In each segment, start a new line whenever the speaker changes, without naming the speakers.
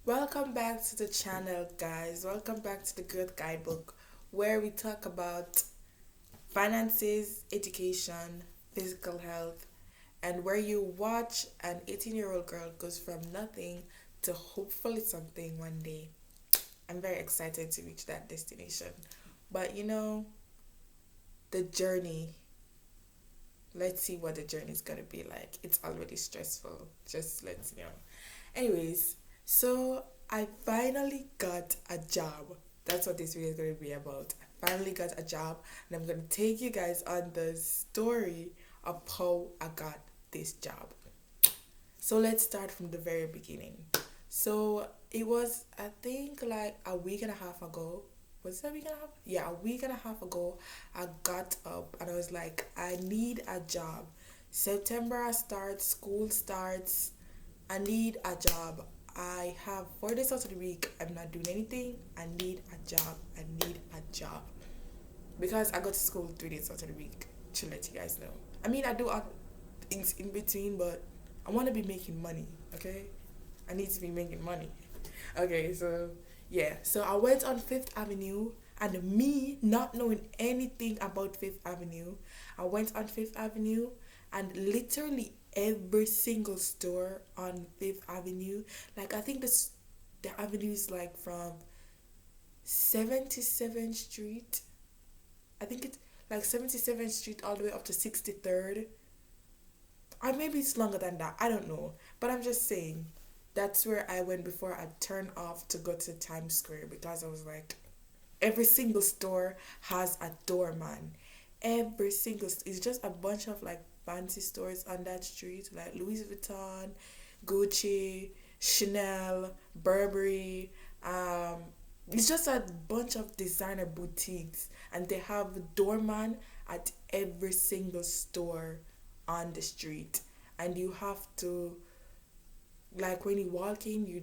Welcome back to the channel, guys. Welcome back to the Growth Guidebook, where we talk about finances, education, physical health, and where you watch an 18-year-old girl goes from nothing to hopefully something one day. I'm very excited to reach that destination. But the journey, let's see what the journey is going to be like. It's already stressful. Just let's Anyways, so I finally got a job. That's what this video is going to be about. I finally got a job, and I'm going to take you guys on the story of how I got this job. So let's start from the very beginning. So it was, I think, like a week and a half ago. Was it a week and a half? Yeah, a week and a half ago, I got up and I was like, I need a job. September starts, school starts. I need a job. I have 4 days out of the week. I'm not doing anything. I need a job. I need a job. Because I go to school 3 days out of the week, to let you guys know. I mean, I do other things in between, but I want to be making money, okay? I need to be making money. Okay, so yeah. So I went on Fifth Avenue, and me not knowing anything about Fifth Avenue, I went on Fifth Avenue, and literally every single store on Fifth Avenue, like I think the avenue is like from 77th Street. I think it's like 77th Street all the way up to 63rd. Or maybe it's longer than that. I don't know. But I'm just saying that's where I went before I turned off to go to Times Square, because I was like, every single store has a doorman. Every single it's just a bunch of like fancy stores on that street, like Louis Vuitton, Gucci, Chanel, Burberry. It's just a bunch of designer boutiques, and they have a doorman at every single store on the street, and you have to, like, when you walk in, you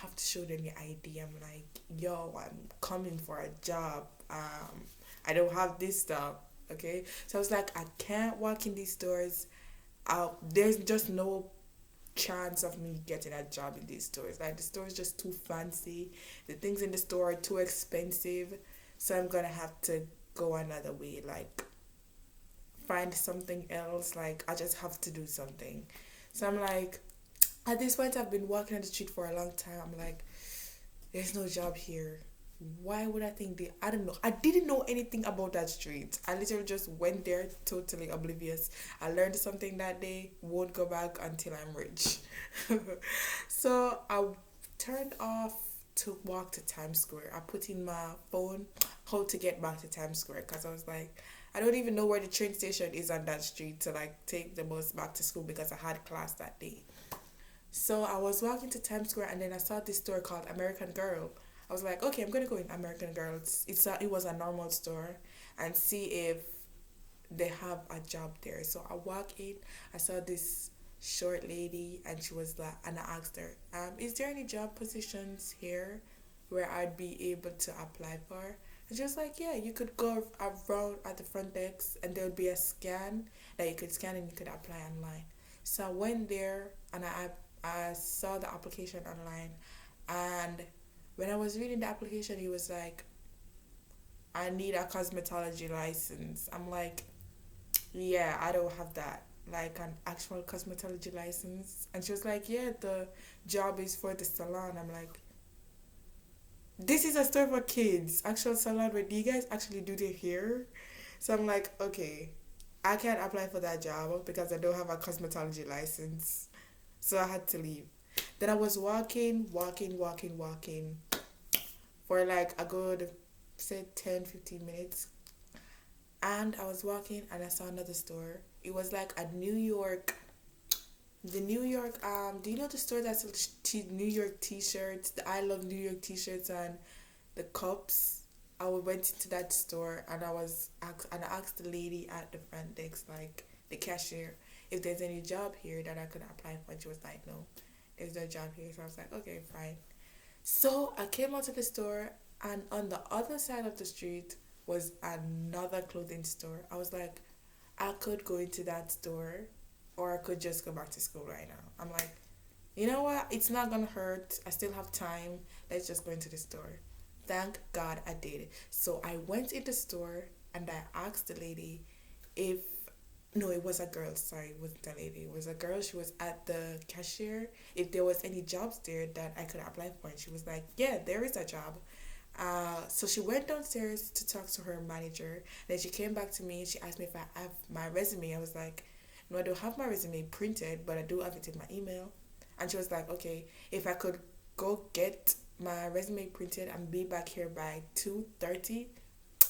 have to show them your ID. I'm like, yo, I'm coming for a job. I don't have this stuff. Okay, so I was like, I can't walk in these stores. There's just no chance of me getting a job in these stores. Like, the store is just too fancy. The things in the store are too expensive. So I'm gonna have to go another way. Like, find something else. Like, I just have to do something. So I'm like, at this point, I've been walking on the street for a long time. I'm like, there's no job here. Why would I think they? I don't know. I didn't know anything about that street. I literally just went there totally oblivious. I learned something that day. Won't go back until I'm rich. So I turned off to walk to Times Square. I put in my phone how to get back to Times Square, because I was like, I don't even know where the train station is on that street to like take the bus back to school, because I had class that day. So I was walking to Times Square, and then I saw this store called American Girl. I was like, okay, I'm gonna go in American Girl. It was a normal store, and see if they have a job there. So I walk in, I saw this short lady, and she was like, and I asked her, is there any job positions here where I'd be able to apply for? And she was like, yeah, you could go around at the front desk, and there would be a scan that you could scan and you could apply online. So I went there, and I saw the application online, and when I was reading the application, he was like, I need a cosmetology license. I'm like, yeah, I don't have that. Like an actual cosmetology license. And she was like, yeah, the job is for the salon. I'm like, this is a store for kids. Actual salon, where do you guys actually do their hair? So I'm like, okay, I can't apply for that job because I don't have a cosmetology license. So I had to leave. Then I was walking for like a good, say, 10-15 minutes. And I was walking, and I saw another store. It was like a New York, the New York, do you know the store that sells New York t-shirts, the I Love New York t-shirts and the cups? I went into that store, and I asked the lady at the front desk, like the cashier, if there's any job here that I could apply for. And she was like, no, there's no job here. So I was like, okay, fine. So I came out of the store, and on the other side of the street was another clothing store. I was like, I could go into that store, or I could just go back to school right now. I'm like, You know what? It's not gonna hurt. I still have time. Let's just go into the store. Thank God I did. So I went in the store and I asked the lady if no, it was a girl. Sorry, it wasn't a lady. It was a girl. She was at the cashier. If there was any jobs there that I could apply for, and she was like, "Yeah, there is a job." So she went downstairs to talk to her manager. Then she came back to me. She asked me if I have my resume. I was like, "No, I don't have my resume printed, but I do have it in my email." And she was like, "Okay, if I could go get my resume printed and be back here by 2:30,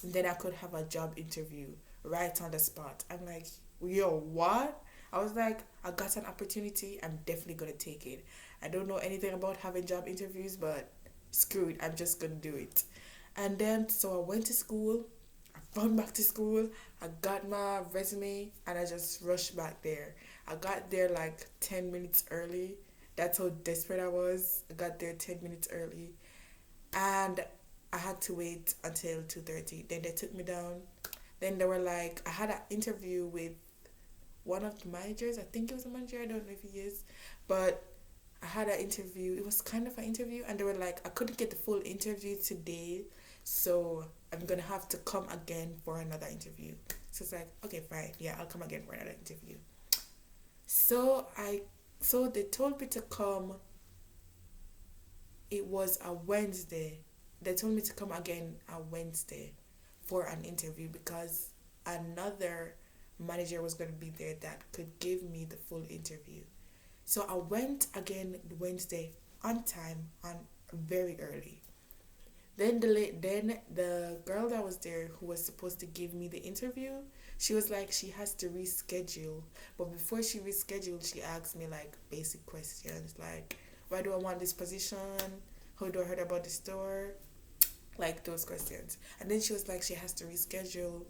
then I could have a job interview right on the spot." I'm like, "Yo, what?" I was like, "I got an opportunity. I'm definitely gonna take it. I don't know anything about having job interviews, but screw it. I'm just gonna do it." And then so I went to school. I run back to school. I got my resume and I just rushed back there. I got there like 10 minutes early. That's how desperate I was. I got there 10 minutes early, and I had to wait until 2:30. Then they took me down. Then they were like, I had an interview with one of the managers. I think it was a manager. I don't know if he is, but I had an interview. It was kind of an interview, and they were like, I couldn't get the full interview today, so I'm gonna have to come again for another interview. So it's like, okay, fine, yeah, I'll come again for another interview. So so they told me to come. It was a Wednesday. They told me to come again a Wednesday for an interview because another manager was going to be there that could give me the full interview. So I went again Wednesday on time, on very early. Then the girl that was there who was supposed to give me the interview, she was like she has to reschedule. But before she rescheduled, she asked me like basic questions like, why do I want this position? How do I heard about the store? Like those questions. And then she was like she has to reschedule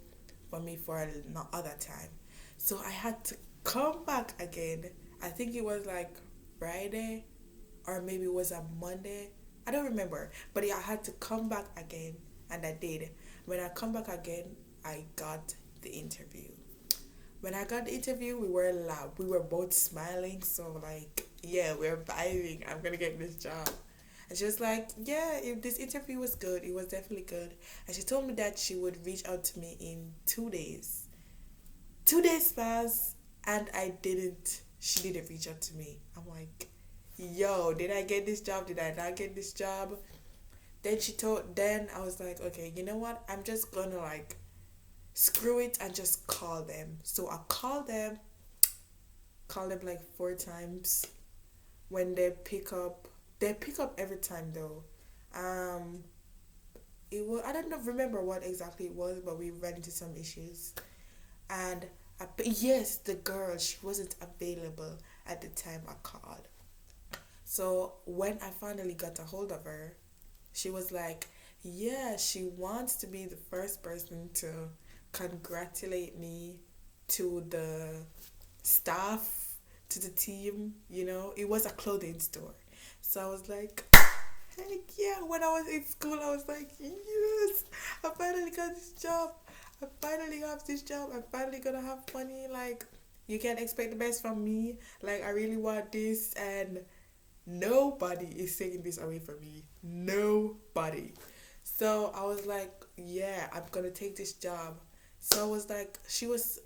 for me for another time. So I had to come back again. I think it was like Friday or maybe it was a Monday. I don't remember. But yeah, I had to come back again and I did. When I come back again, I got the interview. When I got the interview, we were loud. We were both smiling. So like, yeah, we're vibing. I'm gonna get this job. And she was like, yeah, if this interview was good, it was definitely good. And she told me that she would reach out to me in 2 days. 2 days passed and I didn't. She didn't reach out to me. I'm like, yo, did I get this job? Did I not get this job? Then I was like, okay, you know what? I'm just gonna like screw it and just call them. So I call them like 4 times. When they pick up every time though. Um, it was I don't know remember what exactly it was, but we ran into some issues, and yes, the girl she wasn't available at the time I called. So when I finally got a hold of her, she was like, yeah, she wants to be the first person to congratulate me to the staff, to the team, It was a clothing store. So I was like, heck yeah. When I was in school, I was like, yes, I finally got this job. I finally have this job. I'm finally gonna have money. Like, you can't expect the best from me. Like, I really want this, and nobody is taking this away from me. Nobody. So I was like, yeah, I'm gonna take this job. So I was like, she was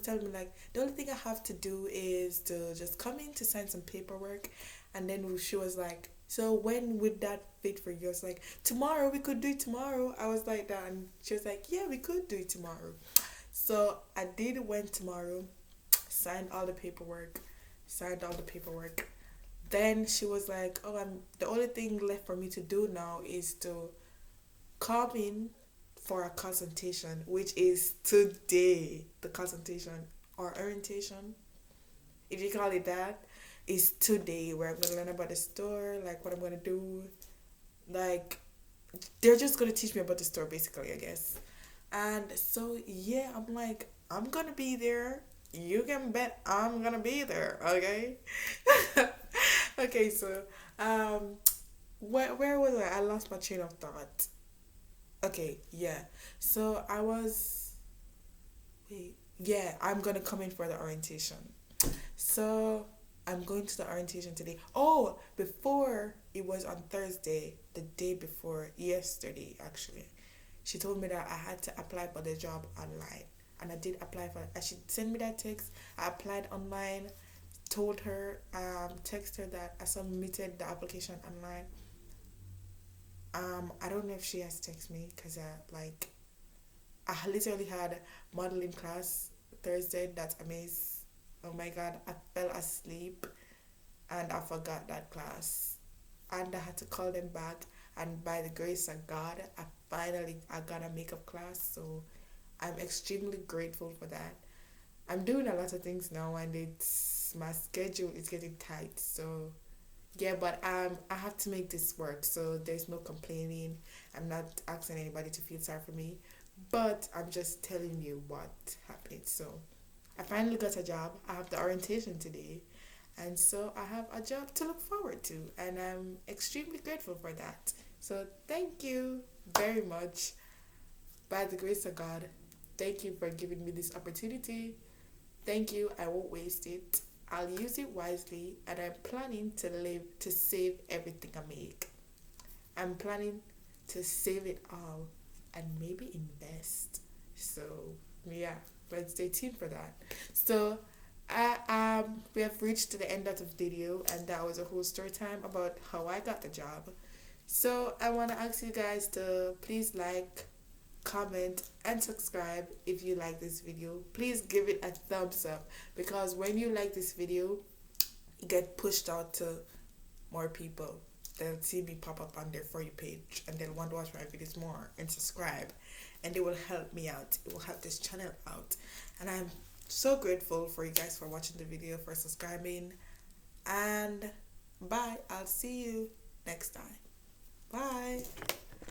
telling me like the only thing I have to do is to just come in to sign some paperwork, and then she was like, so when would that fit for you? I was like, tomorrow, we could do it tomorrow. I was like that, and she was like, yeah, we could do it tomorrow. So I did went tomorrow, signed all the paperwork, signed all the paperwork. Then she was like, "Oh, I'm the only thing left for me to do now is to come in for a consultation, which is today. The consultation or orientation, if you call it that, is today where I'm gonna learn about the store, like what I'm gonna do. Like they're just gonna teach me about the store basically, I guess. And so yeah, I'm like, I'm gonna be there. You can bet I'm gonna be there, okay? Okay, so um where was I? I lost my train of thought. Okay, yeah. So I was wait, yeah, I'm gonna come in for the orientation. So I'm going to the orientation today. Oh, before it was on Thursday, the day before yesterday actually. She told me that I had to apply for the job online. And I did apply for it. And she sent me that text. I applied online, told her, text her that I submitted the application online. I don't know if she has texted me because I literally had modeling class Thursday. That's amazing. Oh my god, I fell asleep and I forgot that class. And I had to call them back, and by the grace of God, I got a makeup class, so I'm extremely grateful for that. I'm doing a lot of things now and it's my schedule is getting tight, so yeah, but I have to make this work, so there's no complaining. I'm not asking anybody to feel sorry for me, but I'm just telling you what happened. So I finally got a job. I have the orientation today, and so I have a job to look forward to, and I'm extremely grateful for that. So thank you very much. By the grace of God, thank you for giving me this opportunity. Thank you. I won't waste it. I'll use it wisely, and I'm planning to save everything I make. I'm planning to save it all and maybe invest. So yeah, but stay tuned for that. So we have reached to the end of the video, and that was a whole story time about how I got the job. So I want to ask you guys to please like, comment, and subscribe if you like this video. Please give it a thumbs up, because when you like this video, it get pushed out to more people. They'll see me pop up on their For You page, and they'll want to watch my videos more and subscribe, and it will help me out. It will help this channel out, and I'm so grateful for you guys for watching the video, for subscribing, and bye. I'll see you next time.